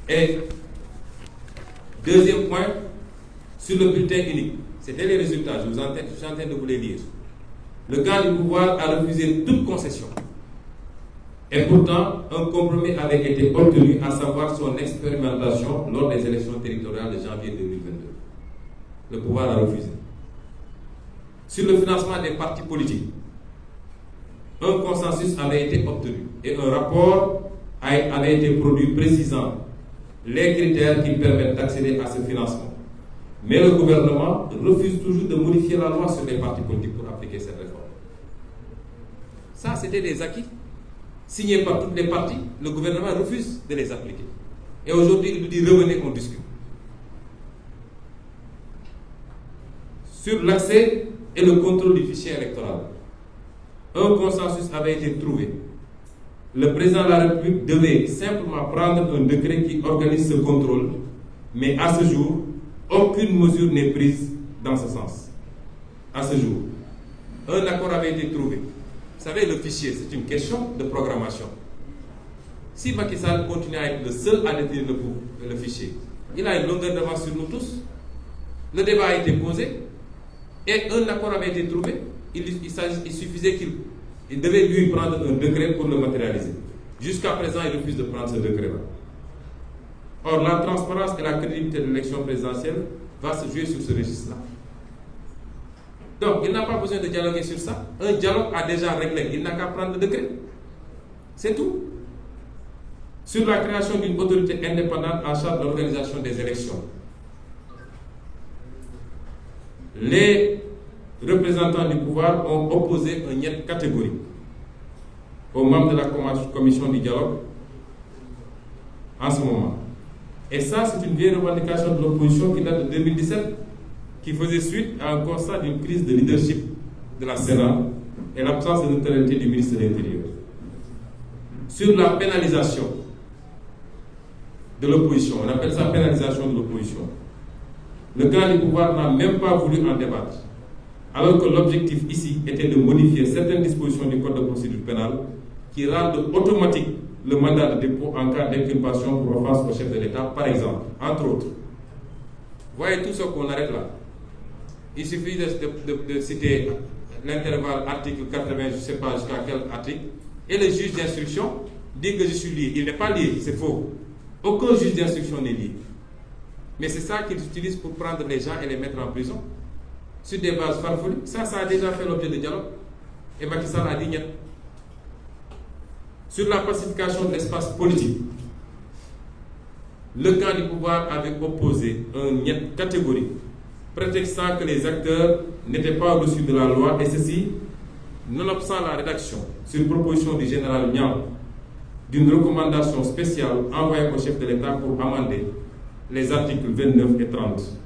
Et deuxième point, sur le bulletin unique, c'était les résultats, je suis en train de vous les lire. Le camp du pouvoir a refusé toute concession. Et pourtant, un compromis avait été obtenu, à savoir son expérimentation lors des élections territoriales de janvier 2022. Le pouvoir a refusé. Sur le financement des partis politiques, un consensus avait été obtenu et un rapport avait été produit précisant les critères qui permettent d'accéder à ce financement. Mais le gouvernement refuse toujours de modifier la loi sur les partis politiques pour appliquer cette réforme. Ça, c'était des acquis signés par toutes les parties. Le gouvernement refuse de les appliquer. Et aujourd'hui, il nous dit revenez qu'on discute. Sur l'accès et le contrôle du fichier électoral, un consensus avait été trouvé. Le président de la République devait simplement prendre un décret qui organise ce contrôle, mais à ce jour, aucune mesure n'est prise dans ce sens. À ce jour, un accord avait été trouvé. Vous savez, le fichier, c'est une question de programmation. Si Macky Sall continue à être le seul à détenir le fichier, il a une longueur d'avance sur nous tous. Le débat a été posé et un accord avait été trouvé. Il suffisait qu'il devait lui prendre un décret pour le matérialiser. Jusqu'à présent, il refuse de prendre ce décret-là. Or, la transparence et la crédibilité de l'élection présidentielle va se jouer sur ce registre-là. Donc, il n'a pas besoin de dialoguer sur ça. Un dialogue a déjà réglé. Il n'a qu'à prendre le décret. C'est tout. Sur la création d'une autorité indépendante en charge de l'organisation des élections, les représentants du pouvoir ont opposé un niet catégorique aux membres de la commission du dialogue en ce moment. Et ça, c'est une vieille revendication de l'opposition qui date de 2017, qui faisait suite à un constat d'une crise de leadership de la Sénat et l'absence de neutralité du ministre de l'Intérieur. Sur la pénalisation de l'opposition, on appelle ça pénalisation de l'opposition, le camp du pouvoir n'a même pas voulu en débattre, alors que l'objectif ici était de modifier certaines dispositions du Code de procédure pénale qui rendent automatique le mandat de dépôt en cas d'inculpation pour offense au chef de l'État, par exemple, entre autres. Voyez tout ce qu'on arrête là. Il suffit de citer l'intervalle article 80, je ne sais pas jusqu'à quel article, et le juge d'instruction dit que je suis lié. Il n'est pas lié, c'est faux. Aucun juge d'instruction n'est lié. Mais c'est ça qu'ils utilisent pour prendre les gens et les mettre en prison, sur des bases farfelues. Ça a déjà fait l'objet de dialogue. Et Macky Sall a dit niet. Sur la pacification de l'espace politique, le camp du pouvoir avait opposé un niet catégorique, prétextant que les acteurs n'étaient pas au-dessus de la loi, et ceci, nonobstant la rédaction, sur proposition du général Niang, d'une recommandation spéciale envoyée au chef de l'État pour amender les articles 29 et 30.